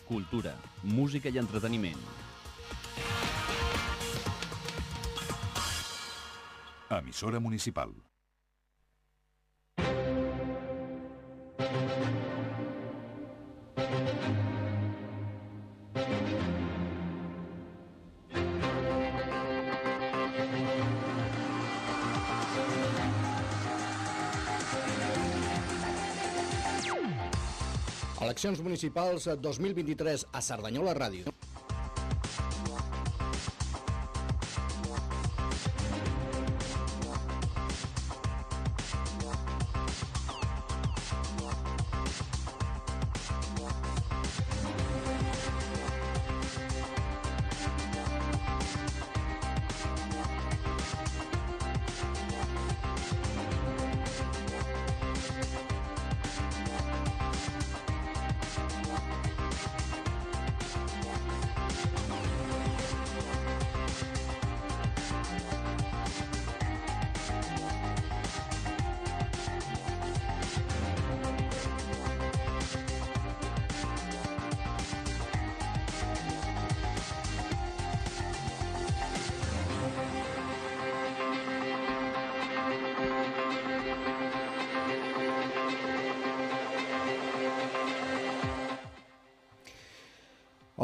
cultura, música i entreteniment. Emissora municipal. Eleccions municipals 2023 a Cerdanyola Ràdio.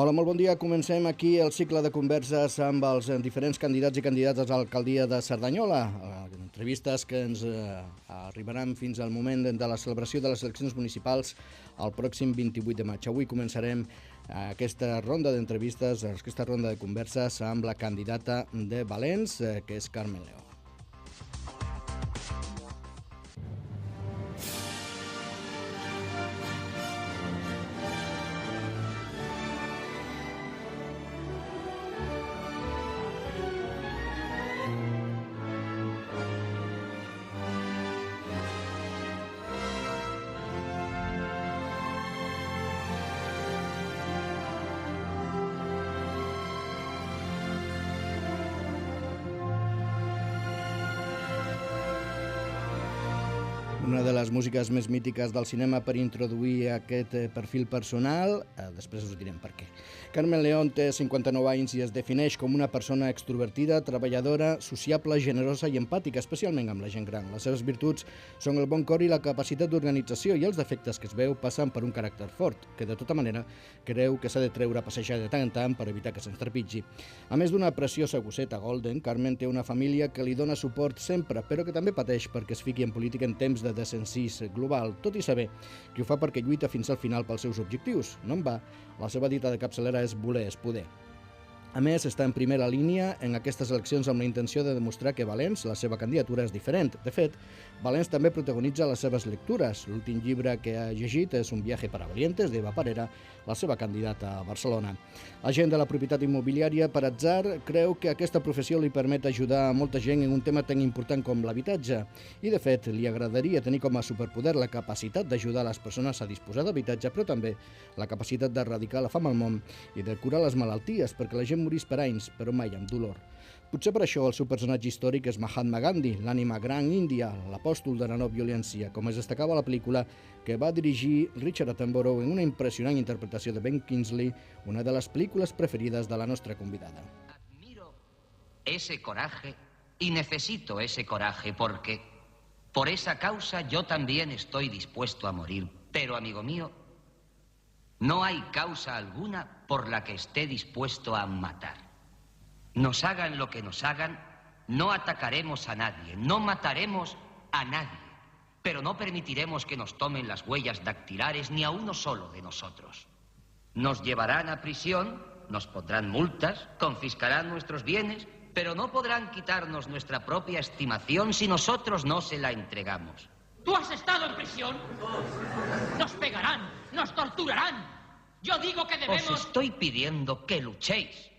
Hola, molt bon dia. Comencem aquí el cicle de converses amb els diferents candidats i candidates a l'alcaldia de Cerdanyola. Entrevistes que ens arribaran fins al moment de la celebració de les eleccions municipals el pròxim 28 de maig. Avui començarem aquesta ronda d'entrevistes, aquesta ronda de converses amb la candidata de Valens, que és Carmen León. Una de les músiques més mítiques del cinema per introduir aquest perfil personal, després us direm per què. Carmen León té 59 anys i es defineix com una persona extrovertida, treballadora, sociable, generosa i empàtica, especialment amb la gent gran. Les seves virtuts són el bon cor i la capacitat d'organització, i els defectes que es veu passen per un caràcter fort, que de tota manera creu que s'ha de treure a passejar de tant en tant per evitar que se'ns trepitgi. A més d'una preciosa gosseta golden, Carmen té una família que li dona suport sempre, però que també pateix perquè es fiqui en política en temps de desencís global, tot i saber que ho fa perquè lluita fins al final pels seus objectius. No en va, la seva dita de capçalera és voler és poder. A més, està en primera línia en aquestes eleccions amb la intenció de demostrar que Valens, la seva candidatura, és diferent. De fet, Valens també protagonitza les seves lectures. L'últim llibre que ha llegit és Un viaje para valientes, d'Eva Parera, la seva candidata a Barcelona. La gent de la propietat immobiliària, per atzar, creu que aquesta professió li permet ajudar a molta gent en un tema tan important com l'habitatge. I, de fet, li agradaria tenir com a superpoder la capacitat d'ajudar les persones a disposar d'habitatge, però també la capacitat d'erradicar la fam al món i de curar les malalties, perquè la gent morís per anys, però mai amb dolor. Potser per això el seu personatge històric és Mahatma Gandhi, l'ànima gran índia, l'apòstol de la no violència, com es destacava a la pel·lícula que va dirigir Richard Attenborough en una impressionant interpretació de Ben Kingsley, una de les pel·lícules preferides de la nostra convidada. Admiro ese coraje y necesito ese coraje porque por esa causa yo también estoy dispuesto a morir. Pero, amigo mío, no hay causa alguna por la que esté dispuesto a matar. Nos hagan lo que nos hagan, no atacaremos a nadie, no mataremos a nadie, pero no permitiremos que nos tomen las huellas dactilares ni a uno solo de nosotros. Nos llevarán a prisión, nos pondrán multas, confiscarán nuestros bienes, pero no podrán quitarnos nuestra propia estimación si nosotros no se la entregamos. ¿Tú has estado en prisión? Nos pegarán, nos torturarán. Yo digo que debemos... Os estoy pidiendo que luchéis.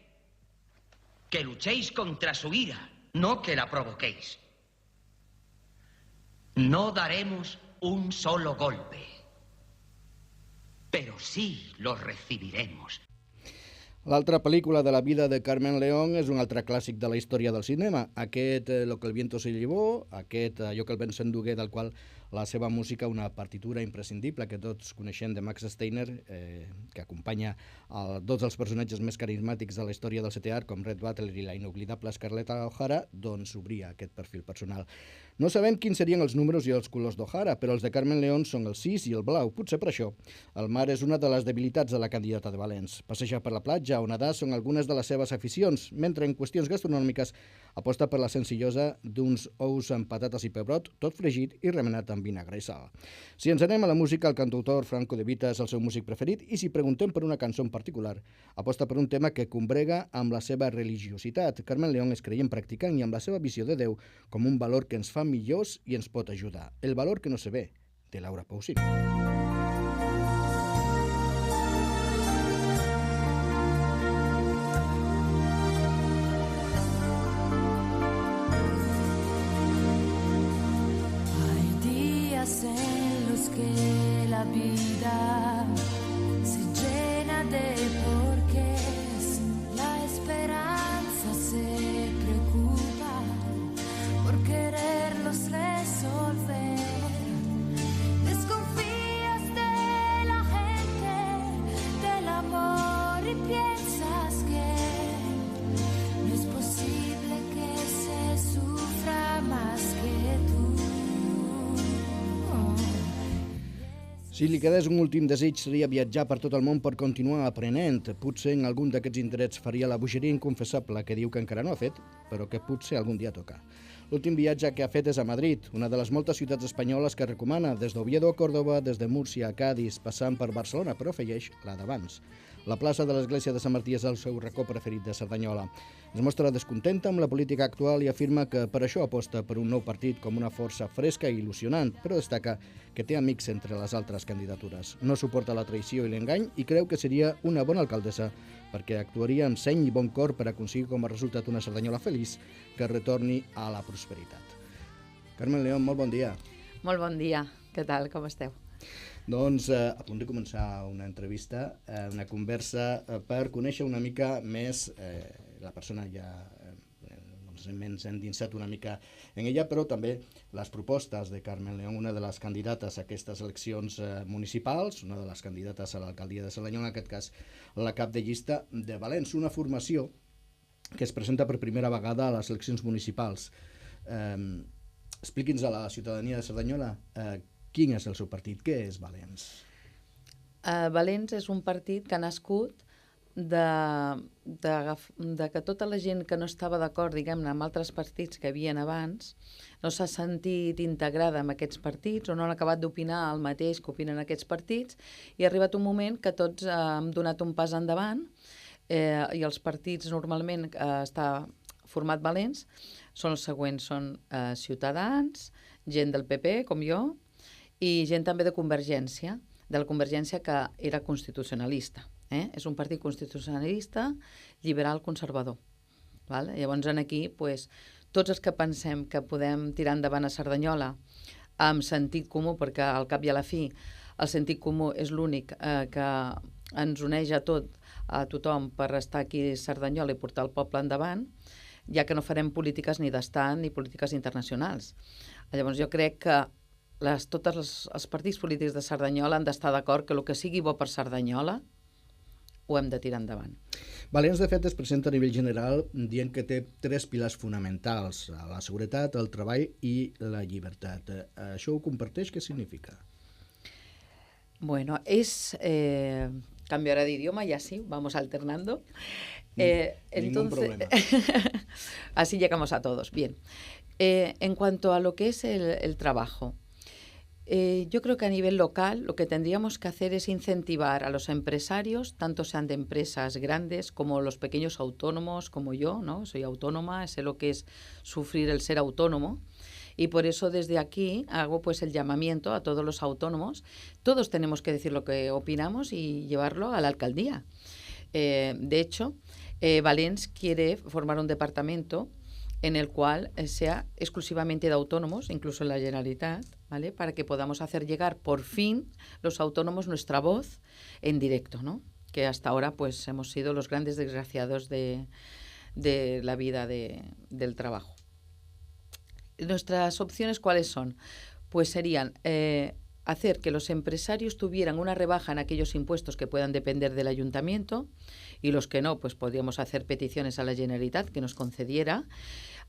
Que luchéis contra su ira, no que la provoquéis. No daremos un solo golpe, pero sí lo recibiremos. L'altra pel·lícula de la vida de Carmen León és un altre clàssic de la història del cinema. Aquest, Lo que el viento se llevó, aquest, Allò que el vent s'endugué, del qual la seva música una partitura imprescindible que tots coneixem de Max Steiner, que acompanya tots els personatges més carismàtics de la història del setè art, com Red Butler i la inoblidable Scarlett O'Hara, doncs obria aquest perfil personal. No sabem quins serien els números i els colors d'O'Hara, però els de Carmen León són el 6 i el blau. Potser per això. El mar és una de les debilitats de la candidata de Valens. Passejar per la platja o nedar són algunes de les seves aficions, mentre en qüestions gastronòmiques aposta per la senzillosa d'uns ous amb patates i pebrot, tot fregit i remenat amb vinagre i sal. Si ens anem a la música, el cantautor Franco De Vita és el seu músic preferit i si preguntem per una cançó en particular, aposta per un tema que combrega amb la seva religiositat. Carmen León és creient practicant i amb la seva visió de Déu com un valor que ens fa millors i ens pot ajudar. El valor que no se ve, de Laura Pausini. Hay días en los que la vida se llena de porqués, la esperanza se preocupa por quererlos resolver. Desconfías de la gente, del amor y piensas que no es posible que se sufra más que tú. Si li quedés un últim desig seria viatjar per tot el món per continuar aprenent. Potser en algun d'aquests indrets faria la bogeria inconfessable que diu que encara no ha fet, però que potser algun dia toca. L'últim viatge que ha fet és a Madrid, una de les moltes ciutats espanyoles que recomana, des d'Oviedo a Còrdova, des de Múrcia a Cádiz, passant per Barcelona, però afegeix la d'abans. La plaça de l'església de Sant Martí és el seu racó preferit de Cerdanyola. Es mostra descontenta amb la política actual i afirma que per això aposta per un nou partit com una força fresca i il·lusionant, però destaca que té amics entre les altres candidatures. No suporta la traïció i l'engany i creu que seria una bona alcaldessa perquè actuaria amb seny i bon cor per aconseguir com a resultat una Cerdanyola feliç que retorni a la prosperitat. Carmen León, molt bon dia. Molt bon dia. Què tal? Com esteu? Doncs a punt de començar una entrevista, una conversa per conèixer una mica més la persona ja ens hem endinsat una mica en ella, però també les propostes de Carmen León, una de les candidates a aquestes eleccions municipals, una de les candidates a l'alcaldia de Cerdanyola, en aquest cas la cap de llista de Valens, una formació que es presenta per primera vegada a les eleccions municipals. Expliqui'ns a la ciutadania de Cerdanyola quin és el seu partit, què és Valens? Valens és un partit que ha nascut de que tota la gent que no estava d'acord, diguem-ne, amb altres partits que hi havia abans, no s'ha sentit integrada en aquests partits o no han acabat d'opinar el mateix que opinen aquests partits i ha arribat un moment que tots hem donat un pas endavant i els partits normalment està format Valens són els següents, són Ciutadans, gent del PP, com jo, i gent també de Convergència que era constitucionalista. És un partit constitucionalista, liberal, conservador. Llavors, aquí, tots els que pensem que podem tirar endavant a Cerdanyola amb sentit comú, perquè al cap i a la fi el sentit comú és l'únic que ens uneix a tothom per estar aquí a Cerdanyola i portar el poble endavant, ja que no farem polítiques ni d'estat ni polítiques internacionals. Llavors, jo crec que tots els partits polítics de Cerdanyola han d'estar d'acord que el que sigui bo per Cerdanyola ho hem de tirar endavant. Valens, de fet, es presenta a nivell general dient que té 3 pilars fonamentals, la seguretat, el treball i la llibertat. Això ho comparteix? Què significa? Bueno, cambiará de idioma y así vamos alternando. Ningún problema. Así llegamos a todos. Bien. En cuanto a lo que es el trabajo, yo creo que a nivel local lo que tendríamos que hacer es incentivar a los empresarios, tanto sean de empresas grandes como los pequeños autónomos, como yo, ¿no? Soy autónoma, sé lo que es sufrir el ser autónomo. Y por eso desde aquí hago el llamamiento a todos los autónomos. Todos tenemos que decir lo que opinamos y llevarlo a la alcaldía. De hecho, Valens quiere formar un departamento en el cual sea exclusivamente de autónomos, incluso en la Generalitat, ¿vale? Para que podamos hacer llegar por fin los autónomos nuestra voz en directo, ¿no? Que hasta ahora hemos sido los grandes desgraciados de la vida del trabajo. Nuestras opciones, ¿cuáles son? pues serían hacer que los empresarios tuvieran una rebaja en aquellos impuestos que puedan depender del ayuntamiento, y los que no, pues podríamos hacer peticiones a la Generalitat que nos concediera,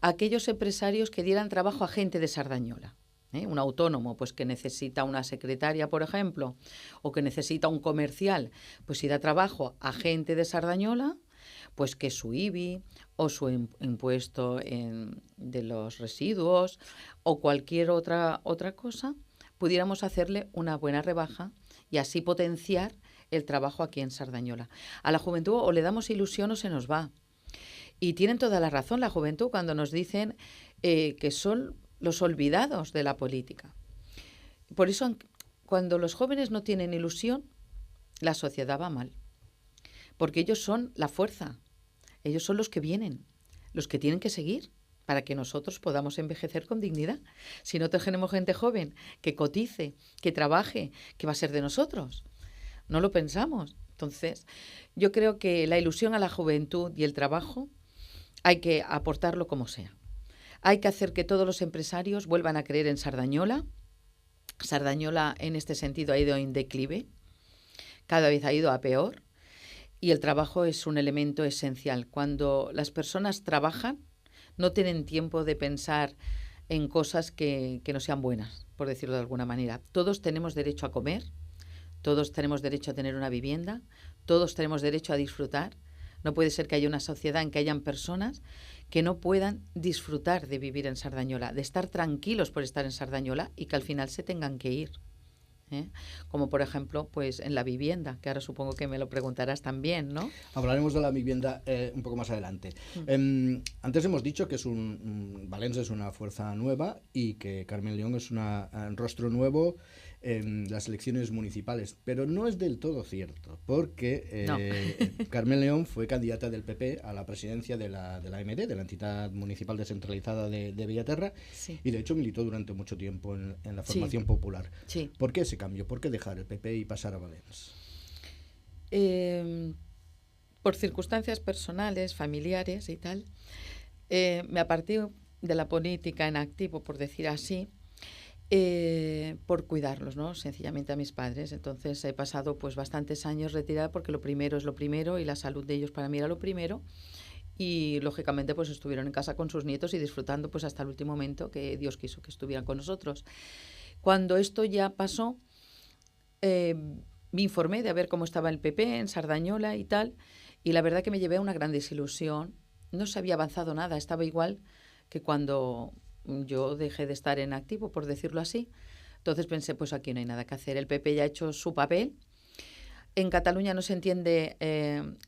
aquellos empresarios que dieran trabajo a gente de Sardañola. Un autónomo pues que necesita una secretaria, por ejemplo, o que necesita un comercial, pues si da trabajo a gente de Sardañola, pues que su IBI o su impuesto de los residuos o cualquier otra cosa, pudiéramos hacerle una buena rebaja y así potenciar el trabajo aquí en Sardañola. A la juventud o le damos ilusión o se nos va. Y tienen toda la razón la juventud cuando nos dicen que son los olvidados de la política. Por eso, cuando los jóvenes no tienen ilusión, la sociedad va mal. Porque ellos son la fuerza. Ellos son los que vienen, los que tienen que seguir para que nosotros podamos envejecer con dignidad. Si no tenemos gente joven que cotice, que trabaje, ¿qué va a ser de nosotros? No lo pensamos. Entonces, yo creo que la ilusión a la juventud y el trabajo hay que aportarlo como sea. Hay que hacer que todos los empresarios vuelvan a creer en Sardañola. Sardañola en este sentido ha ido en declive, cada vez ha ido a peor, y el trabajo es un elemento esencial. Cuando las personas trabajan, no tienen tiempo de pensar en cosas que no sean buenas, por decirlo de alguna manera. Todos tenemos derecho a comer, todos tenemos derecho a tener una vivienda, todos tenemos derecho a disfrutar. No puede ser que haya una sociedad en que hayan personas que no puedan disfrutar de vivir en Sardañola, de estar tranquilos por estar en Sardañola y que al final se tengan que ir. Como por ejemplo, pues en la vivienda, que ahora supongo que me lo preguntarás también, ¿no? Hablaremos de la vivienda un poco más adelante. Antes hemos dicho que Valens es una fuerza nueva y que Carmen León es un rostro nuevo en las elecciones municipales, pero no es del todo cierto, porque Carmen León fue candidata del PP a la presidencia de la AMD, de la entidad municipal descentralizada de Bellaterra, sí. Y de hecho militó durante mucho tiempo en la formación popular. Sí. ¿Por qué ese cambio? ¿Por qué dejar el PP y pasar a Valens? Por circunstancias personales, familiares y tal, me aparté de la política en activo, por decir así, por cuidarlos, ¿no? Sencillamente a mis padres. Entonces he pasado pues bastantes años retirada porque lo primero es lo primero y la salud de ellos para mí era lo primero, y lógicamente pues estuvieron en casa con sus nietos y disfrutando pues hasta el último momento que Dios quiso que estuvieran con nosotros. Cuando esto ya pasó, me informé de ver cómo estaba el PP en Sardañola y tal, y la verdad que me llevé a una gran desilusión. No se había avanzado nada, estaba igual que cuando yo dejé de estar en activo, por decirlo así. Entonces pensé, pues aquí no hay nada que hacer. El PP ya ha hecho su papel. En Cataluña no se entiende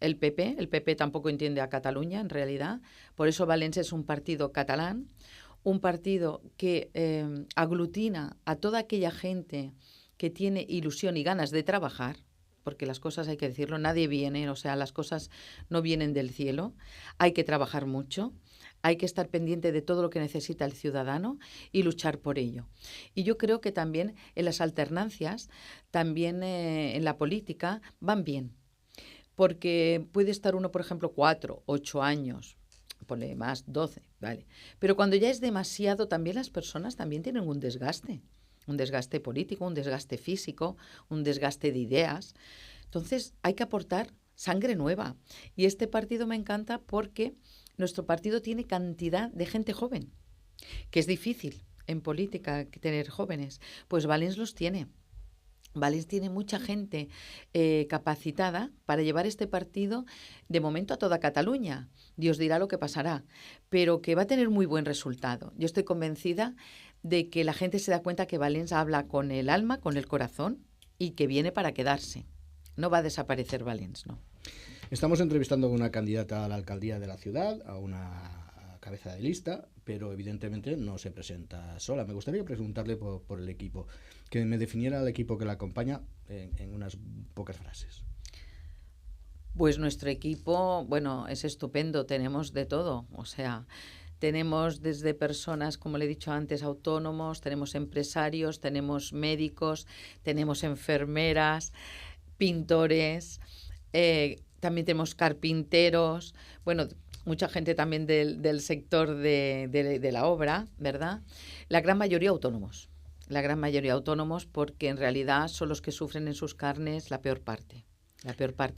el PP tampoco entiende a Cataluña, en realidad. Por eso Valens es un partido catalán, un partido que aglutina a toda aquella gente que tiene ilusión y ganas de trabajar, porque las cosas hay que decirlo, nadie viene, o sea, las cosas no vienen del cielo, hay que trabajar mucho. Hay que estar pendiente de todo lo que necesita el ciudadano y luchar por ello. Y yo creo que también en las alternancias, también en la política, van bien. Porque puede estar uno, por ejemplo, 4, 8 años, ponle más, 12, ¿vale? Pero cuando ya es demasiado, también las personas también tienen un desgaste político, un desgaste físico, un desgaste de ideas. Entonces hay que aportar sangre nueva. Y este partido me encanta porque nuestro partido tiene cantidad de gente joven, que es difícil en política tener jóvenes. Pues Valens los tiene. Valens tiene mucha gente capacitada para llevar este partido de momento a toda Cataluña. Dios dirá lo que pasará, pero que va a tener muy buen resultado. Yo estoy convencida de que la gente se da cuenta que Valens habla con el alma, con el corazón, y que viene para quedarse. No va a desaparecer Valens, no. Estamos entrevistando a una candidata a la alcaldía de la ciudad, a una cabeza de lista, pero evidentemente no se presenta sola. Me gustaría preguntarle por el equipo, que me definiera el equipo que la acompaña en unas pocas frases. Pues nuestro equipo, bueno, es estupendo, tenemos de todo, o sea, tenemos desde personas, como le he dicho antes, autónomos, tenemos empresarios, tenemos médicos, tenemos enfermeras, pintores, también tenemos carpinteros, bueno, mucha gente también del sector de la obra, ¿verdad? La gran mayoría autónomos. la gran mayoría autónomos, porque en realidad son los que sufren en sus carnes la peor parte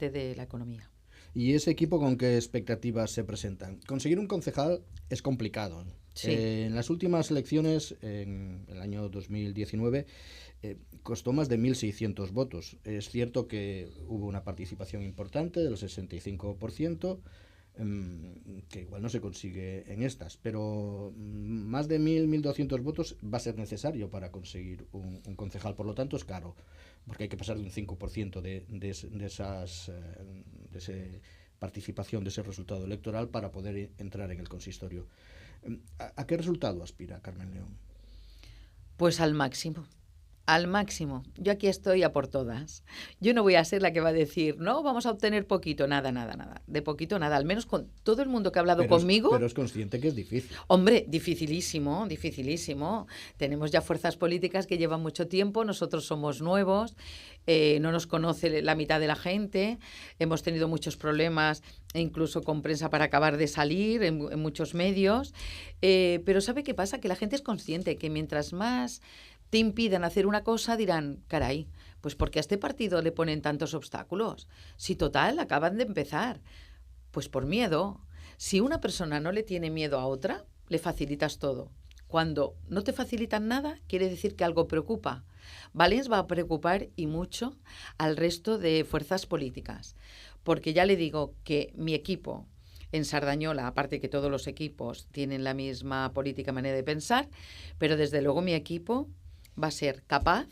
de la economía. ¿Y ese equipo con qué expectativas se presentan? Conseguir un concejal es complicado. Sí. En las últimas elecciones, en el año 2019, costó más de 1.600 votos. Es cierto que hubo una participación importante del 65%, que igual no se consigue en estas, pero más de 1.200 votos va a ser necesario para conseguir un concejal. Por lo tanto, es caro, porque hay que pasar de un 5% de esa participación, de ese resultado electoral, para poder entrar en el consistorio. ¿A qué resultado aspira Carmen León? Pues al máximo. Al máximo. Yo aquí estoy a por todas. Yo no voy a ser la que va a decir, no, vamos a obtener poquito, nada. De poquito, nada. Al menos con todo el mundo que ha hablado conmigo. Pero es consciente que es difícil. Hombre, dificilísimo. Tenemos ya fuerzas políticas que llevan mucho tiempo, nosotros somos nuevos, no nos conoce la mitad de la gente, hemos tenido muchos problemas, incluso con prensa para acabar de salir, en muchos medios. Pero ¿sabe qué pasa? Que la gente es consciente que mientras más te impiden hacer una cosa, dirán, caray, pues ¿por qué a este partido le ponen tantos obstáculos? Si total, acaban de empezar. Pues por miedo. Si una persona no le tiene miedo a otra, le facilitas todo. Cuando no te facilitan nada, quiere decir que algo preocupa. Valens va a preocupar y mucho al resto de fuerzas políticas. Porque ya le digo que mi equipo en Sardañola, aparte que todos los equipos tienen la misma política, manera de pensar, pero desde luego mi equipo va a ser capaz,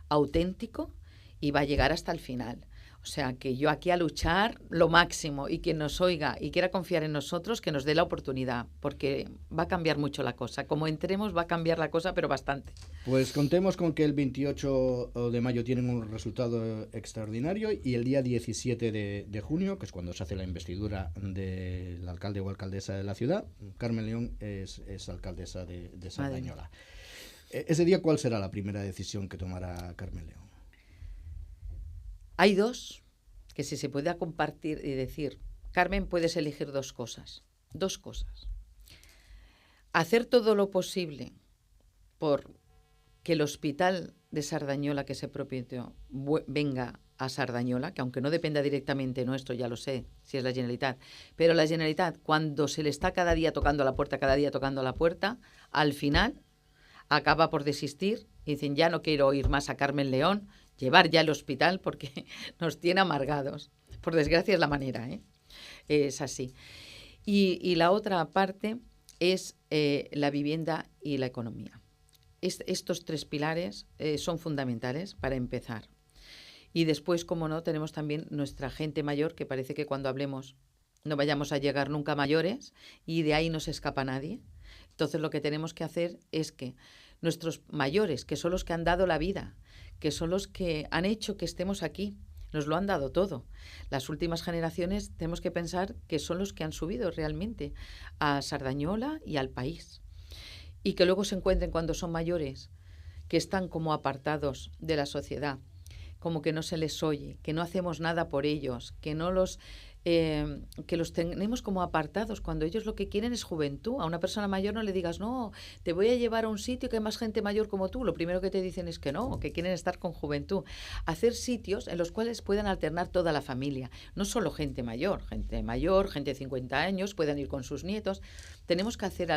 auténtico y va a llegar hasta el final. O sea, que yo aquí a luchar lo máximo, y quien nos oiga y quiera confiar en nosotros, que nos dé la oportunidad, porque va a cambiar mucho la cosa. Como entremos va a cambiar la cosa, pero bastante. Pues contemos con que el 28 de mayo tienen un resultado extraordinario, y el día 17 de junio, que es cuando se hace la investidura del alcalde o alcaldesa de la ciudad, Carmen León es alcaldesa de Sardañola. Ese día, ¿cuál será la primera decisión que tomará Carmen León? Hay dos que si se puede compartir y decir, Carmen, puedes elegir dos cosas. Hacer todo lo posible por que el hospital de Sardañola que se propietó venga a Sardañola, que aunque no dependa directamente nuestro, ya lo sé, si es la Generalitat, pero la Generalitat, cuando se le está cada día tocando a la puerta, al final acaba por desistir y dicen, ya no quiero oír más a Carmen León, llevar ya el hospital porque nos tiene amargados. Por desgracia es la manera, es así. Y la otra parte es la vivienda y la economía. Estos tres pilares son fundamentales para empezar. Y después, como no, tenemos también nuestra gente mayor, que parece que cuando hablemos no vayamos a llegar nunca mayores, y de ahí no se escapa nadie. Entonces lo que tenemos que hacer es que nuestros mayores, que son los que han dado la vida, que son los que han hecho que estemos aquí, nos lo han dado todo. Las últimas generaciones tenemos que pensar que son los que han subido realmente a Sardañola y al país. Y que luego se encuentren cuando son mayores, que están como apartados de la sociedad, como que no se les oye, que no hacemos nada por ellos, que no los... que los tenemos como apartados cuando ellos lo que quieren es juventud. A una persona mayor no le digas, no, te voy a llevar a un sitio que hay más gente mayor como tú. Lo primero que te dicen es que no, que quieren estar con juventud. Hacer sitios en los cuales puedan alternar toda la familia, no solo gente mayor, gente de 50 años, puedan ir con sus nietos. Tenemos que hacer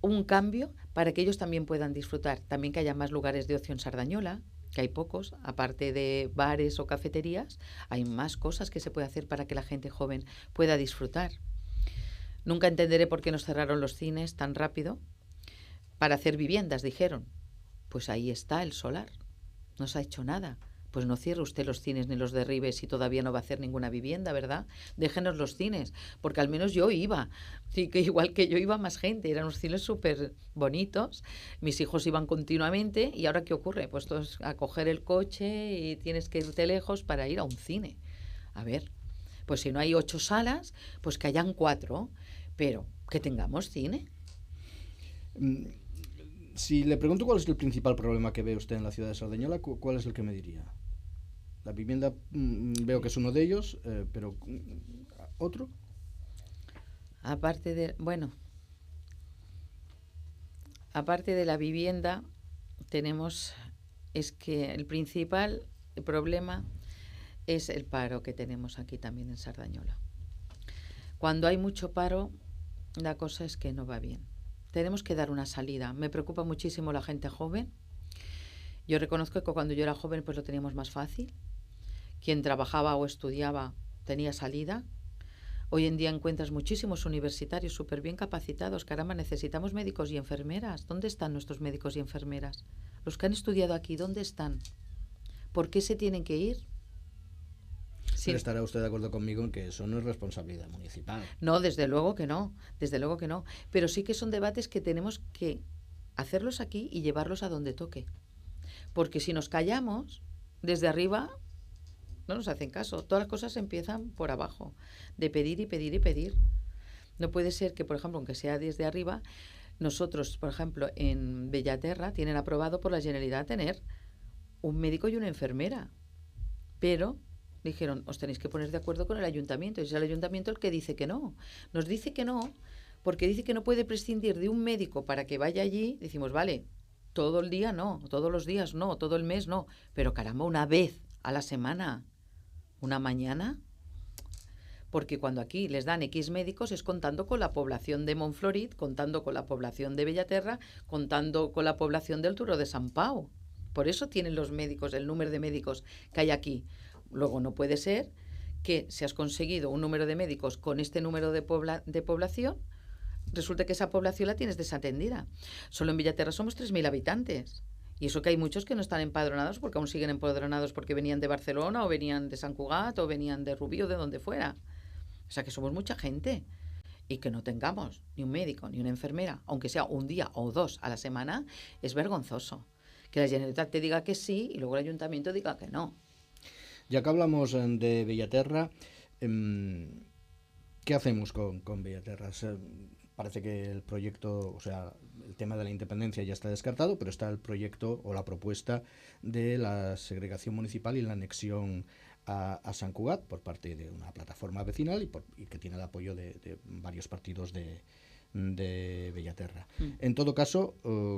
un cambio para que ellos también puedan disfrutar. También que haya más lugares de ocio en Sardañola, que hay pocos, aparte de bares o cafeterías, hay más cosas que se puede hacer para que la gente joven pueda disfrutar. Nunca entenderé por qué nos cerraron los cines tan rápido para hacer viviendas, dijeron. Pues ahí está el solar, no se ha hecho nada. Pues no cierre usted los cines ni los derribe si todavía no va a hacer ninguna vivienda, ¿verdad? Déjenos los cines, porque al menos yo iba. Sí, que igual que yo iba más gente, eran unos cines súper bonitos, mis hijos iban continuamente, y ahora ¿qué ocurre? Pues todos a coger el coche y tienes que irte lejos para ir a un cine. A ver, pues si no hay 8 salas, pues que hayan 4, pero que tengamos cine. Si le pregunto cuál es el principal problema que ve usted en la ciudad de Sardañola, ¿cuál es el que me diría? La vivienda veo que es uno de ellos, pero ¿otro? Aparte de la vivienda, Es que el principal problema es el paro que tenemos aquí también en Sardañola. Cuando hay mucho paro, la cosa es que no va bien. Tenemos que dar una salida. Me preocupa muchísimo la gente joven. Yo reconozco que cuando yo era joven pues lo teníamos más fácil. Quien trabajaba o estudiaba tenía salida. Hoy en día encuentras muchísimos universitarios súper bien capacitados. Caramba, necesitamos médicos y enfermeras. ¿Dónde están nuestros médicos y enfermeras? Los que han estudiado aquí, ¿dónde están? ¿Por qué se tienen que ir? Sí. Pero estará usted de acuerdo conmigo en que eso no es responsabilidad municipal. No, desde luego que no, desde luego que no. Pero sí que son debates que tenemos que hacerlos aquí y llevarlos a donde toque. Porque si nos callamos, desde arriba no nos hacen caso. Todas las cosas empiezan por abajo, de pedir y pedir y pedir. No puede ser que, por ejemplo, aunque sea desde arriba, nosotros, por ejemplo, en Bellaterra tienen aprobado por la Generalitat tener un médico y una enfermera. Pero dijeron, os tenéis que poner de acuerdo con el ayuntamiento. Y es el ayuntamiento el que dice que no. Nos dice que no, porque dice que no puede prescindir de un médico para que vaya allí. Decimos, vale, todo el día no, todos los días no, todo el mes no. Pero caramba, una vez a la semana, una mañana. Porque cuando aquí les dan X médicos es contando con la población de Montflorit, contando con la población de Bellaterra, contando con la población del Turó de Sant Pau. Por eso tienen los médicos, el número de médicos que hay aquí. Luego no puede ser que si has conseguido un número de médicos con este número de población, resulta que esa población la tienes desatendida. Solo en Bellaterra somos 3.000 habitantes. Y eso que hay muchos que no están empadronados porque aún siguen empadronados porque venían de Barcelona o venían de Sant Cugat o venían de Rubí o de donde fuera. O sea que somos mucha gente. Y que no tengamos ni un médico ni una enfermera, aunque sea un día o dos a la semana, es vergonzoso. Que la Generalitat te diga que sí y luego el ayuntamiento diga que no. Ya que hablamos de Bellaterra, ¿qué hacemos con Bellaterra? Parece que el proyecto, o sea, el tema de la independencia ya está descartado, pero está el proyecto o la propuesta de la segregación municipal y la anexión a Sant Cugat por parte de una plataforma vecinal y que tiene el apoyo de varios partidos de Bellaterra. En todo caso,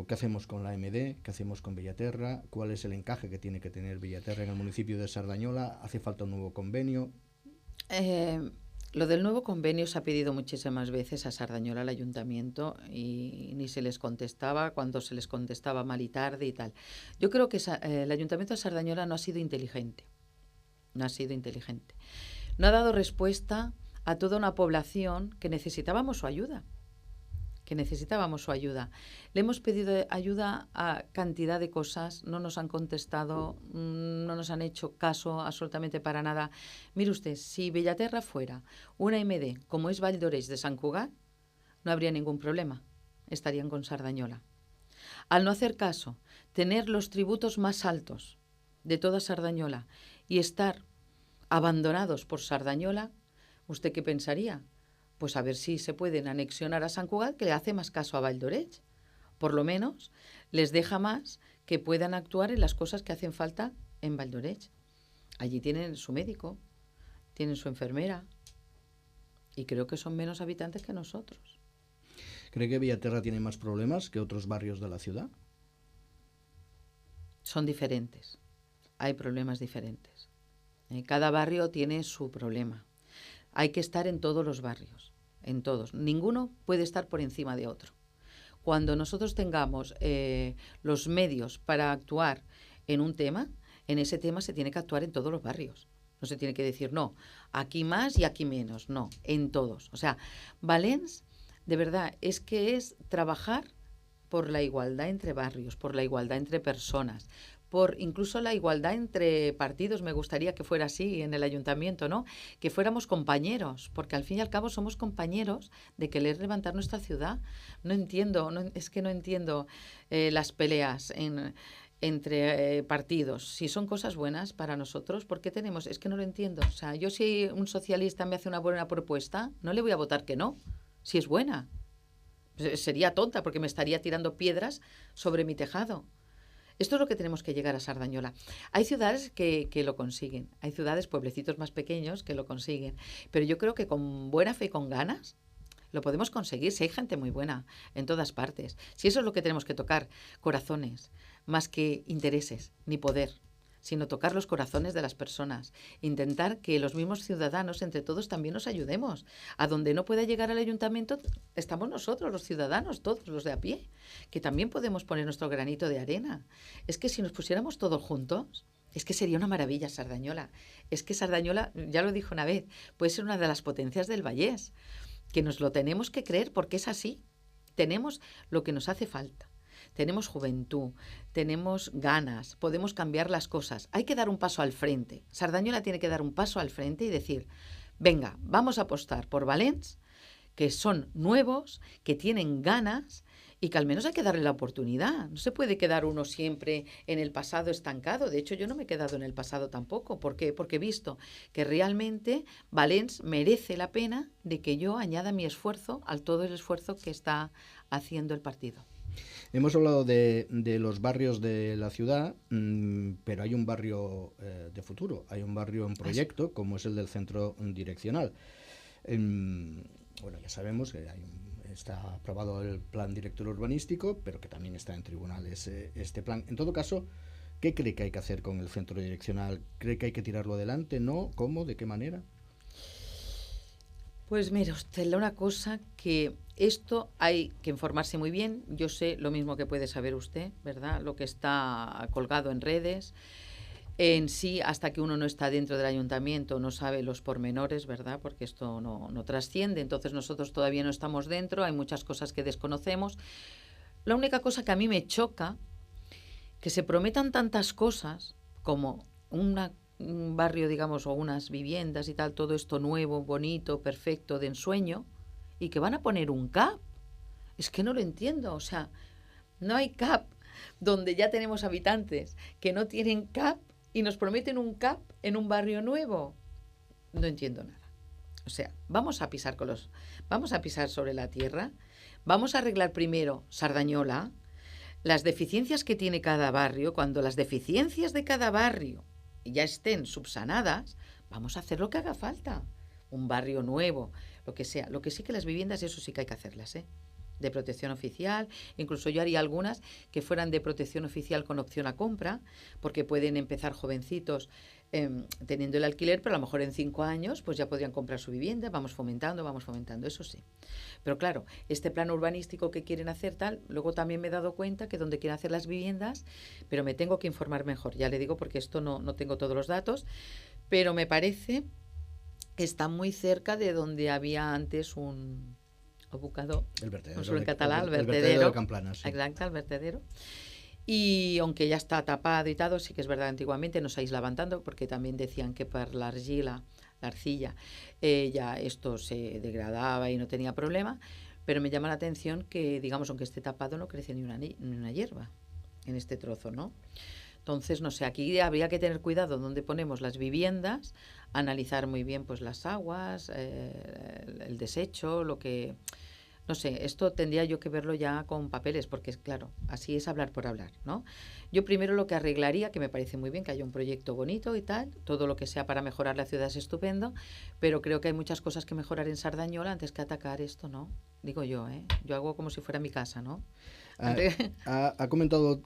¿qué hacemos con la MD? ¿Qué hacemos con Bellaterra? ¿Cuál es el encaje que tiene que tener Bellaterra en el municipio de Sardañola? ¿Hace falta un nuevo convenio? Lo del nuevo convenio se ha pedido muchísimas veces a Sardañola, al ayuntamiento, y ni se les contestaba, cuando se les contestaba mal y tarde y tal. Yo creo que el ayuntamiento de Sardañola no ha sido inteligente. No ha sido inteligente. No ha dado respuesta a toda una población que necesitábamos su ayuda. Le hemos pedido ayuda a cantidad de cosas, no nos han contestado, no nos han hecho caso absolutamente para nada. Mire usted, si Bellaterra fuera una MD como es Vall d'Oreix de Sant Cugat, no habría ningún problema, estarían con Sardañola. Al no hacer caso, tener los tributos más altos de toda Sardañola y estar abandonados por Sardañola, ¿usted qué pensaría? Pues a ver si se pueden anexionar a Sant Cugat, que le hace más caso a Vall d'Oreix. Por lo menos les deja más que puedan actuar en las cosas que hacen falta en Vall d'Oreix. Allí tienen su médico, tienen su enfermera y creo que son menos habitantes que nosotros. ¿Cree que Bellaterra tiene más problemas que otros barrios de la ciudad? Son diferentes. Hay problemas diferentes. Cada barrio tiene su problema. Hay que estar en todos los barrios, en todos. Ninguno puede estar por encima de otro. Cuando nosotros tengamos los medios para actuar en un tema, en ese tema se tiene que actuar en todos los barrios. No se tiene que decir, no, aquí más y aquí menos. No, en todos. O sea, Valens, de verdad, es que es trabajar por la igualdad entre barrios, por la igualdad entre personas, por incluso la igualdad entre partidos. Me gustaría que fuera así en el ayuntamiento, ¿no? Que fuéramos compañeros, porque al fin y al cabo somos compañeros de querer levantar nuestra ciudad. No entiendo las peleas entre partidos. Si son cosas buenas para nosotros, ¿por qué tenemos? Es que no lo entiendo. O sea, yo si un socialista me hace una buena propuesta, no le voy a votar que no, si es buena. Sería tonta porque me estaría tirando piedras sobre mi tejado. Esto es lo que tenemos que llegar a Sardañola. Hay ciudades que lo consiguen, hay ciudades, pueblecitos más pequeños que lo consiguen, pero yo creo que con buena fe y con ganas lo podemos conseguir si hay gente muy buena en todas partes. Si eso es lo que tenemos que tocar, corazones, más que intereses ni poder, sino tocar los corazones de las personas, intentar que los mismos ciudadanos, entre todos, también nos ayudemos. A donde no pueda llegar el ayuntamiento, estamos nosotros, los ciudadanos, todos los de a pie, que también podemos poner nuestro granito de arena. Es que si nos pusiéramos todos juntos, es que sería una maravilla Sardañola. Es que Sardañola, ya lo dijo una vez, puede ser una de las potencias del Vallés, que nos lo tenemos que creer porque es así. Tenemos lo que nos hace falta. Tenemos juventud, tenemos ganas, podemos cambiar las cosas. Hay que dar un paso al frente. Sardañola tiene que dar un paso al frente y decir, venga, vamos a apostar por Valents, que son nuevos, que tienen ganas y que al menos hay que darle la oportunidad. No se puede quedar uno siempre en el pasado estancado. De hecho, yo no me he quedado en el pasado tampoco. ¿Por qué? Porque he visto que realmente Valents merece la pena de que yo añada mi esfuerzo al todo el esfuerzo que está haciendo el partido. Hemos hablado de los barrios de la ciudad, pero hay un barrio de futuro, hay un barrio en proyecto, como es el del centro direccional. Bueno, ya sabemos que está aprobado el plan director urbanístico, pero que también está en tribunales este plan. En todo caso, ¿qué cree que hay que hacer con el centro direccional? ¿Cree que hay que tirarlo adelante? ¿No? ¿Cómo? ¿De qué manera? Pues mira usted, una cosa que esto hay que informarse muy bien. Yo sé lo mismo que puede saber usted, ¿verdad? Lo que está colgado en redes. En sí, hasta que uno no está dentro del ayuntamiento, no sabe los pormenores, ¿verdad? Porque esto no trasciende. Entonces nosotros todavía no estamos dentro, hay muchas cosas que desconocemos. La única cosa que a mí me choca, que se prometan tantas cosas como un barrio, digamos, o unas viviendas y tal, todo esto nuevo, bonito, perfecto, de ensueño, y que van a poner un CAP. Es que no lo entiendo, o sea, no hay CAP donde ya tenemos habitantes que no tienen CAP y nos prometen un CAP en un barrio nuevo. No entiendo nada. O sea, vamos a pisar sobre la tierra, vamos a arreglar primero Sardañola, las deficiencias que tiene cada barrio. Cuando las deficiencias de cada barrio ya estén subsanadas, vamos a hacer lo que haga falta. Un barrio nuevo, lo que sea. Lo que sí que las viviendas, eso sí que hay que hacerlas, de protección oficial. Incluso yo haría algunas que fueran de protección oficial con opción a compra, porque pueden empezar jovencitos teniendo el alquiler, pero a lo mejor en 5 años pues ya podrían comprar su vivienda. Vamos fomentando, eso sí. Pero claro, este plan urbanístico que quieren hacer tal, luego también me he dado cuenta que donde quieren hacer las viviendas, pero me tengo que informar mejor, ya le digo, porque esto no tengo todos los datos, pero me parece que está muy cerca de donde había antes un abocador, el vertedero, no solo en catalán, el vertedero de Camplana, sí. Exacto, el vertedero. Y aunque ya está tapado y todo, sí que es verdad, antiguamente no se aislaban tanto, porque también decían que por la arcilla, ya esto se degradaba y no tenía problema, pero me llama la atención que, digamos, aunque esté tapado, no crece ni una hierba en este trozo, ¿no? Entonces, no sé, aquí habría que tener cuidado donde ponemos las viviendas, analizar muy bien pues las aguas, el desecho, lo que... No sé, esto tendría yo que verlo ya con papeles, porque, claro, así es hablar por hablar, ¿no? Yo primero lo que arreglaría, que me parece muy bien que haya un proyecto bonito y tal, todo lo que sea para mejorar la ciudad es estupendo, pero creo que hay muchas cosas que mejorar en Sardañola antes que atacar esto, ¿no? Digo yo, Yo hago como si fuera mi casa, ¿no? Ha comentado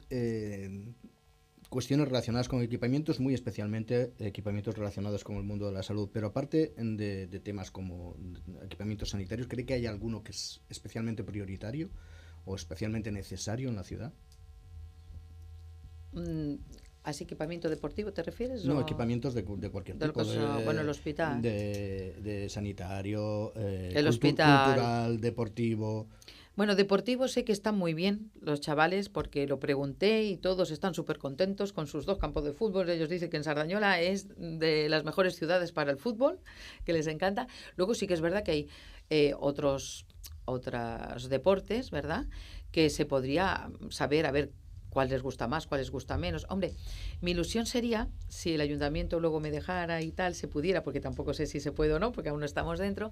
cuestiones relacionadas con equipamientos, muy especialmente equipamientos relacionados con el mundo de la salud, pero aparte de temas como equipamientos sanitarios, ¿cree que hay alguno que es especialmente prioritario o especialmente necesario en la ciudad? ¿A ese equipamiento deportivo te refieres? No, equipamientos de cualquier tipo. Bueno, el hospital. De sanitario, el hospital. Cultural, deportivo... Bueno, deportivo sé que están muy bien los chavales, porque lo pregunté y todos están súper contentos con sus 2 campos de fútbol. Ellos dicen que en Sardañola es de las mejores ciudades para el fútbol, que les encanta. Luego sí que es verdad que hay otros deportes, ¿verdad?, que se podría saber, a ver cuál les gusta más, cuál les gusta menos. Hombre, mi ilusión sería, si el ayuntamiento luego me dejara y tal, se pudiera, porque tampoco sé si se puede o no, porque aún no estamos dentro,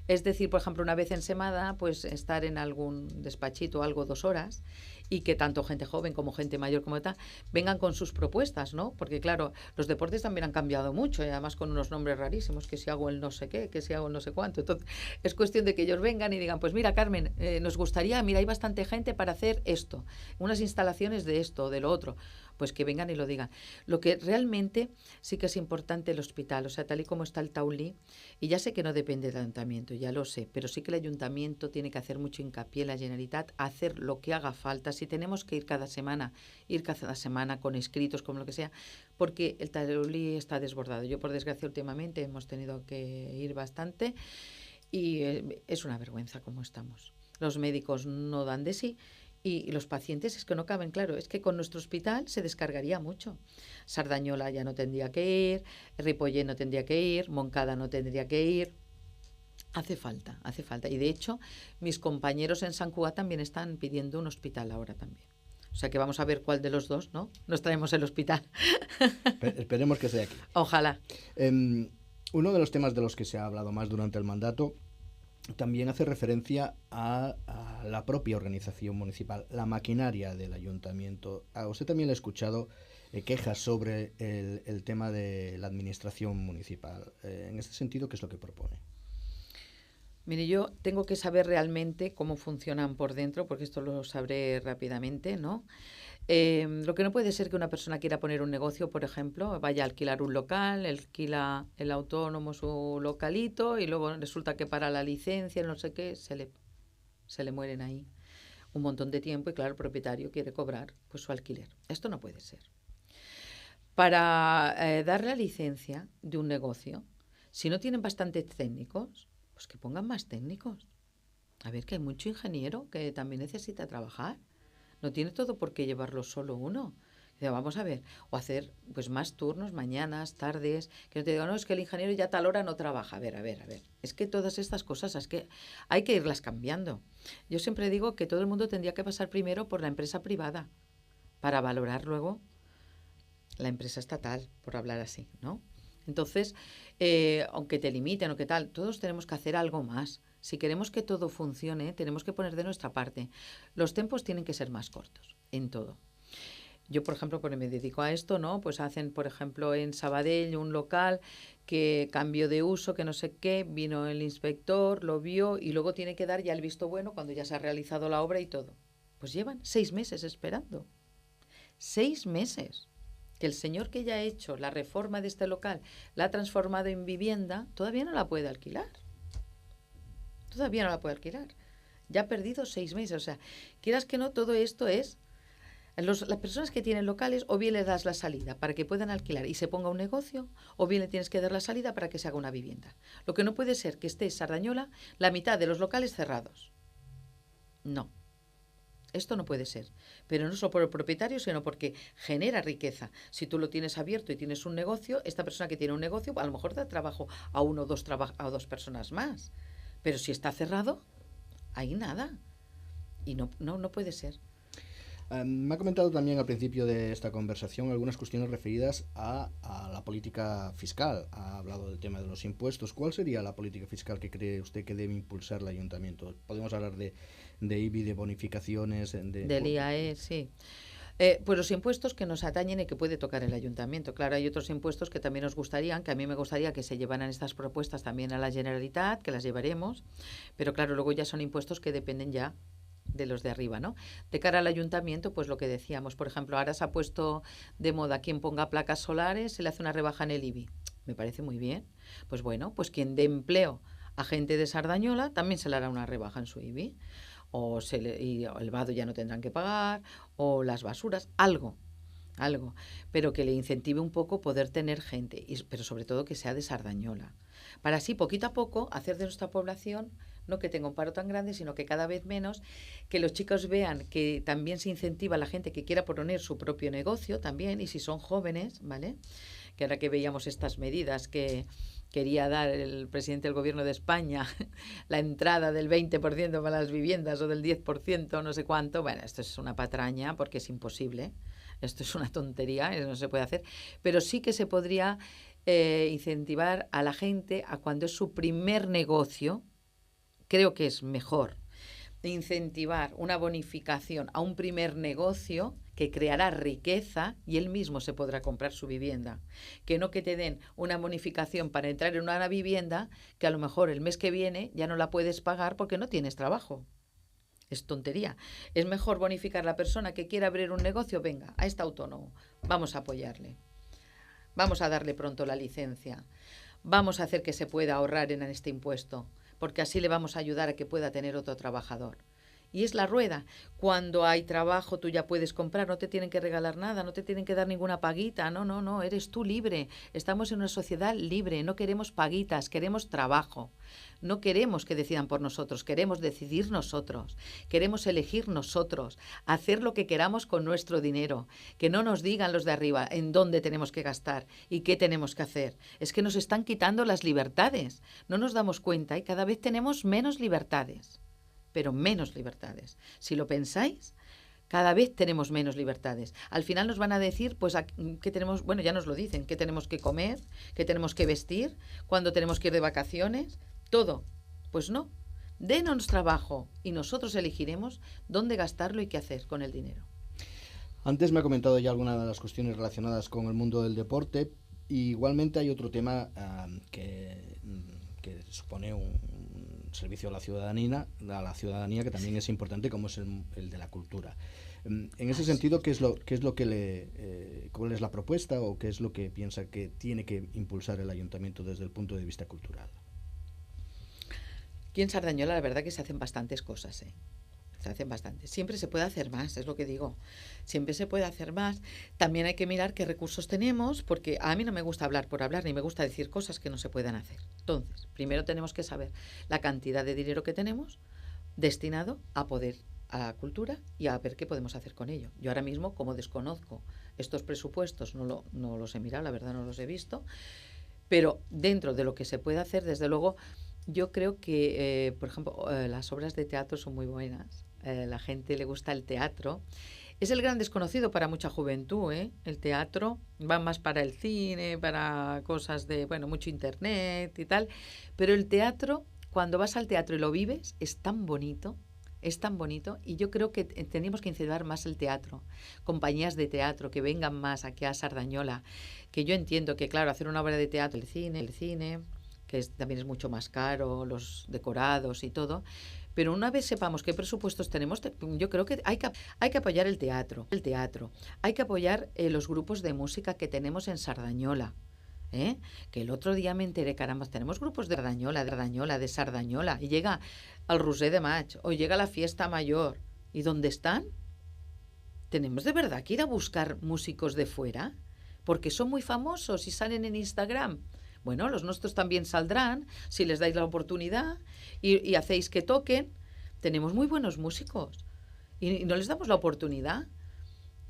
es decir, por ejemplo, una vez en semana, pues estar en algún despachito algo 2 horas, y que tanto gente joven como gente mayor como tal vengan con sus propuestas, ¿no? Porque claro, los deportes también han cambiado mucho, y además con unos nombres rarísimos, que si hago el no sé qué, que si hago el no sé cuánto. Entonces, es cuestión de que ellos vengan y digan, pues mira, Carmen, nos gustaría, mira, hay bastante gente para hacer esto, unas instalaciones condiciones de esto o de lo otro, pues que vengan y lo digan. Lo que realmente sí que es importante el hospital, o sea, tal y como está el Taulí, y ya sé que no depende del ayuntamiento, ya lo sé, pero sí que el ayuntamiento tiene que hacer mucho hincapié en la Generalitat, hacer lo que haga falta. Si tenemos que ir cada semana con escritos, como lo que sea, porque el Taulí está desbordado. Yo, por desgracia, últimamente hemos tenido que ir bastante y es una vergüenza cómo estamos. Los médicos no dan de sí. Y los pacientes es que no caben, claro, es que con nuestro hospital se descargaría mucho. Sardañola ya no tendría que ir, Ripollé no tendría que ir, Moncada no tendría que ir. Hace falta, hace falta. Y de hecho, mis compañeros en Sant Cugat también están pidiendo un hospital ahora también. O sea que vamos a ver cuál de los dos, ¿no? Nos traemos el hospital. Esperemos que sea aquí. Ojalá. Uno de los temas de los que se ha hablado más durante el mandato también hace referencia a la propia organización municipal, la maquinaria del ayuntamiento. A usted también le he escuchado quejas sobre el tema de la administración municipal. En este sentido, ¿qué es lo que propone? Mire, yo tengo que saber realmente cómo funcionan por dentro, porque esto lo sabré rápidamente, ¿no? Lo que no puede ser que una persona quiera poner un negocio, por ejemplo, vaya a alquilar un local, alquila el autónomo su localito y luego resulta que para la licencia, no sé qué, se le mueren ahí un montón de tiempo y claro, el propietario quiere cobrar pues su alquiler. Esto no puede ser. Para dar la licencia de un negocio, si no tienen bastantes técnicos, pues que pongan más técnicos. A ver, que hay mucho ingeniero que también necesita trabajar. No tiene todo por qué llevarlo solo uno. Vamos a ver, o hacer pues más turnos, mañanas, tardes, que no te digan, no, es que el ingeniero ya a tal hora no trabaja. A ver. Es que todas estas cosas es que hay que irlas cambiando. Yo siempre digo que todo el mundo tendría que pasar primero por la empresa privada para valorar luego la empresa estatal, por hablar así, ¿no? Entonces, aunque te limiten o qué tal, todos tenemos que hacer algo más. Si queremos que todo funcione, tenemos que poner de nuestra parte. Los tiempos tienen que ser más cortos, en todo. Yo, por ejemplo, porque me dedico a esto, ¿no? Pues hacen, por ejemplo, en Sabadell un local que cambió de uso, que no sé qué, vino el inspector, lo vio y luego tiene que dar ya el visto bueno cuando ya se ha realizado la obra y todo. Pues llevan 6 meses esperando. 6 meses. Que el señor que ya ha hecho la reforma de este local la ha transformado en vivienda, todavía no la puede alquilar. Todavía no la puede alquilar. Ya ha perdido 6 meses. O sea, quieras que no, todo esto es... Las personas que tienen locales, o bien le das la salida para que puedan alquilar y se ponga un negocio, o bien le tienes que dar la salida para que se haga una vivienda. Lo que no puede ser que esté Sardañola la mitad de los locales cerrados. No. Esto no puede ser, pero no solo por el propietario, sino porque genera riqueza. Si tú lo tienes abierto y tienes un negocio, esta persona que tiene un negocio a lo mejor da trabajo a uno o dos personas más. Pero si está cerrado, ahí nada. Y no puede ser. Me ha comentado también al principio de esta conversación algunas cuestiones referidas a la política fiscal. Ha hablado del tema de los impuestos. ¿Cuál sería la política fiscal que cree usted que debe impulsar el ayuntamiento? Podemos hablar de IBI, de bonificaciones... Del IAE, sí. Pues los impuestos que nos atañen y que puede tocar el ayuntamiento. Claro, hay otros impuestos que también nos gustarían, que a mí me gustaría que se llevaran estas propuestas también a la Generalitat, que las llevaremos, pero claro, luego ya son impuestos que dependen ya de los de arriba, ¿no? De cara al ayuntamiento, pues lo que decíamos, por ejemplo, ahora se ha puesto de moda quien ponga placas solares, se le hace una rebaja en el IBI. Me parece muy bien. Pues bueno, pues quien dé empleo a gente de Sardañola también se le hará una rebaja en su IBI. Y el vado ya no tendrán que pagar, o las basuras, algo, pero que le incentive un poco poder tener gente, pero sobre todo que sea de Sardañola, para así poquito a poco hacer de nuestra población, no que tenga un paro tan grande, sino que cada vez menos, que los chicos vean que también se incentiva a la gente que quiera poner su propio negocio también, y si son jóvenes, ¿vale? Que ahora que veíamos estas medidas que quería dar el presidente del gobierno de España, la entrada del 20% para las viviendas o del 10%, no sé cuánto. Bueno, esto es una patraña porque es imposible. Esto es una tontería, eso no se puede hacer. Pero sí que se podría incentivar a la gente a cuando es su primer negocio. Creo que es mejor incentivar una bonificación a un primer negocio que creará riqueza y él mismo se podrá comprar su vivienda. Que no que te den una bonificación para entrar en una vivienda que a lo mejor el mes que viene ya no la puedes pagar porque no tienes trabajo. Es tontería. Es mejor bonificar a la persona que quiera abrir un negocio, venga, a este autónomo, vamos a apoyarle. Vamos a darle pronto la licencia. Vamos a hacer que se pueda ahorrar en este impuesto, porque así le vamos a ayudar a que pueda tener otro trabajador. Y es la rueda. Cuando hay trabajo, tú ya puedes comprar, no te tienen que regalar nada, no te tienen que dar ninguna paguita. No, eres tú libre. Estamos en una sociedad libre, no queremos paguitas, queremos trabajo. No queremos que decidan por nosotros, queremos decidir nosotros, queremos elegir nosotros, hacer lo que queramos con nuestro dinero, que no nos digan los de arriba en dónde tenemos que gastar y qué tenemos que hacer. Es que nos están quitando las libertades, no nos damos cuenta y cada vez tenemos menos libertades. Pero menos libertades. Si lo pensáis, cada vez tenemos menos libertades. Al final nos van a decir, pues, que tenemos, bueno, ya nos lo dicen, que tenemos que comer, que tenemos que vestir, cuándo tenemos que ir de vacaciones, todo. Pues no, denos trabajo y nosotros elegiremos dónde gastarlo y qué hacer con el dinero. Antes me ha comentado ya algunas de las cuestiones relacionadas con el mundo del deporte. Y igualmente hay otro tema que supone un servicio a la ciudadanía que también es importante, como es el de la cultura. En ese sentido, ¿qué es lo que cuál es la propuesta o qué es lo que piensa que tiene que impulsar el ayuntamiento desde el punto de vista cultural? Aquí en Sardañola la verdad que se hacen bastantes cosas, se hacen bastantes. Siempre se puede hacer más, es lo que digo. Siempre se puede hacer más. También hay que mirar qué recursos tenemos, porque a mí no me gusta hablar por hablar, ni me gusta decir cosas que no se puedan hacer. Entonces, primero tenemos que saber la cantidad de dinero que tenemos destinado a la cultura y a ver qué podemos hacer con ello. Yo ahora mismo, como desconozco estos presupuestos, no los he mirado, la verdad no los he visto, pero dentro de lo que se puede hacer, desde luego, yo creo que, por ejemplo, las obras de teatro son muy buenas. La gente le gusta el teatro. Es el gran desconocido para mucha juventud, ¿eh? El teatro va más para el cine, para cosas de, bueno, mucho internet y tal. Pero el teatro, cuando vas al teatro y lo vives, es tan bonito y yo creo que tenemos que incentivar más el teatro. Compañías de teatro que vengan más aquí a Sardañola. Que yo entiendo que, claro, hacer una obra de teatro, el cine que también es mucho más caro, los decorados y todo. Pero una vez sepamos qué presupuestos tenemos, yo creo que hay que apoyar el teatro. Hay que apoyar los grupos de música que tenemos en Sardañola. Que el otro día me enteré, caramba, tenemos grupos de Sardañola, y llega al Roser de Maig, o llega la fiesta mayor. ¿Y dónde están? ¿Tenemos de verdad que ir a buscar músicos de fuera? Porque son muy famosos y salen en Instagram. Bueno, los nuestros también saldrán si les dais la oportunidad y hacéis que toquen. Tenemos muy buenos músicos y no les damos la oportunidad.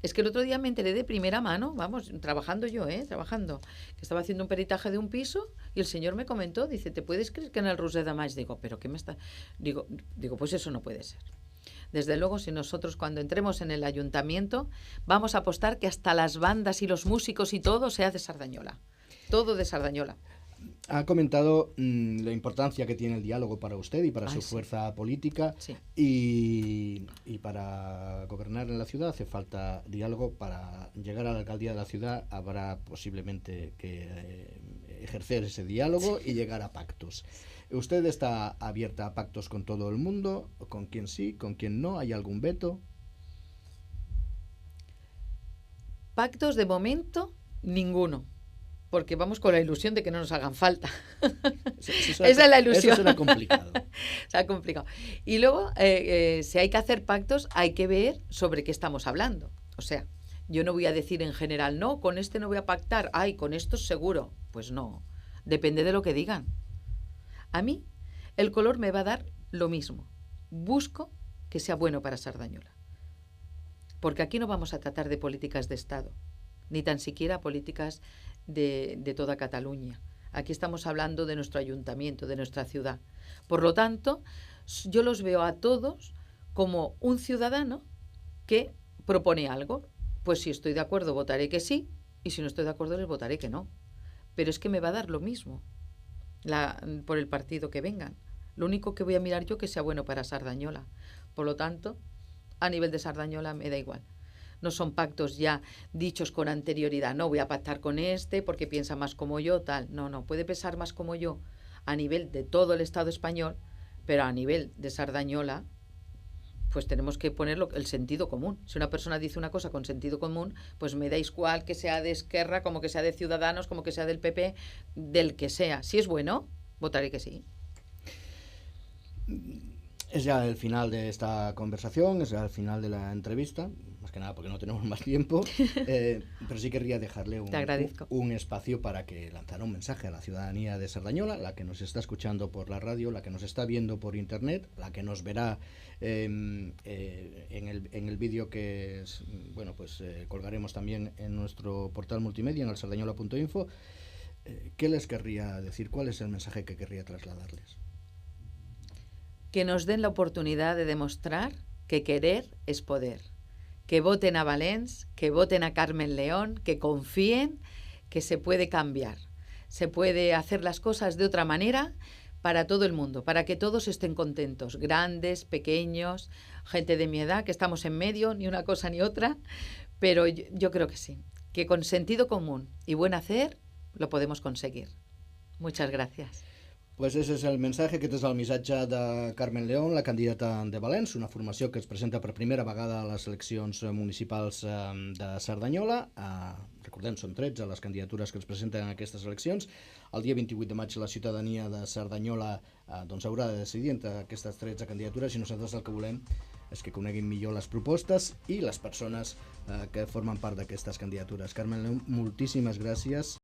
Es que el otro día me enteré de primera mano, vamos, trabajando yo, que estaba haciendo un peritaje de un piso y el señor me comentó, dice, ¿te puedes creer que en el Roser de Maig? Digo, ¿pero qué me está...? Digo, pues eso no puede ser. Desde luego, si nosotros cuando entremos en el ayuntamiento vamos a apostar que hasta las bandas y los músicos y todo sea de Sardañola. Todo de Sardañola. Ha comentado la importancia que tiene el diálogo para usted y para su fuerza política. Sí. Y para gobernar en la ciudad hace falta diálogo. Para llegar a la alcaldía de la ciudad habrá posiblemente que ejercer ese diálogo y llegar a pactos. ¿Usted está abierta a pactos con todo el mundo? ¿Con quién sí? ¿Con quién no? ¿Hay algún veto? Pactos de momento, ninguno. Porque vamos con la ilusión de que no nos hagan falta. Esa es la ilusión. Eso será complicado. Será complicado. Y luego, si hay que hacer pactos, hay que ver sobre qué estamos hablando. O sea, yo no voy a decir en general, no, con este no voy a pactar, ay, con estos seguro. Pues no, depende de lo que digan. A mí, el color me va a dar lo mismo. Busco que sea bueno para Sardañola. Porque aquí no vamos a tratar de políticas de Estado, ni tan siquiera políticas de toda Cataluña. Aquí estamos hablando de nuestro ayuntamiento, de nuestra ciudad. Por lo tanto, yo los veo a todos como un ciudadano que propone algo. Pues si estoy de acuerdo, votaré que sí, y si no estoy de acuerdo, les votaré que no. Pero es que me va a dar lo mismo por el partido que vengan. Lo único que voy a mirar yo que sea bueno para Sardañola. Por lo tanto, a nivel de Sardañola me da igual. No son pactos ya dichos con anterioridad. No, voy a pactar con este porque piensa más como yo, tal. No, puede pensar más como yo a nivel de todo el Estado español, pero a nivel de Sardañola pues tenemos que poner el sentido común. Si una persona dice una cosa con sentido común, pues me da igual que sea de Esquerra, como que sea de Ciudadanos, como que sea del PP, del que sea. Si es bueno, votaré que sí. Es ya el final de esta conversación, es ya el final de la entrevista, más que nada porque no tenemos más tiempo, pero sí querría dejarle un espacio para que lanzara un mensaje a la ciudadanía de Cerdañola, la que nos está escuchando por la radio, la que nos está viendo por internet, la que nos verá en el vídeo que colgaremos también en nuestro portal multimedia, en el cerdañola.info. ¿Qué les querría decir? ¿Cuál es el mensaje que querría trasladarles? Que nos den la oportunidad de demostrar que querer es poder. Que voten a Valens, que voten a Carmen León, que confíen que se puede cambiar. Se puede hacer las cosas de otra manera para todo el mundo, para que todos estén contentos, grandes, pequeños, gente de mi edad, que estamos en medio, ni una cosa ni otra, pero yo creo que sí, que con sentido común y buen hacer lo podemos conseguir. Muchas gracias. Pues ese és el mensaje, aquest és el missatge de Carmen León, la candidata de Valens, una formació que es presenta per primera vegada a les eleccions municipals de Cerdanyola. Recordem, són 13 les candidatures que es presenten en aquestes eleccions. El dia 28 de maig la ciutadania de Cerdanyola haurà de decidir entre aquestes 13 candidatures i nosaltres el que volem és que coneguin millor les propostes i les persones que formen part d'aquestes candidatures. Carmen León, moltíssimes gràcies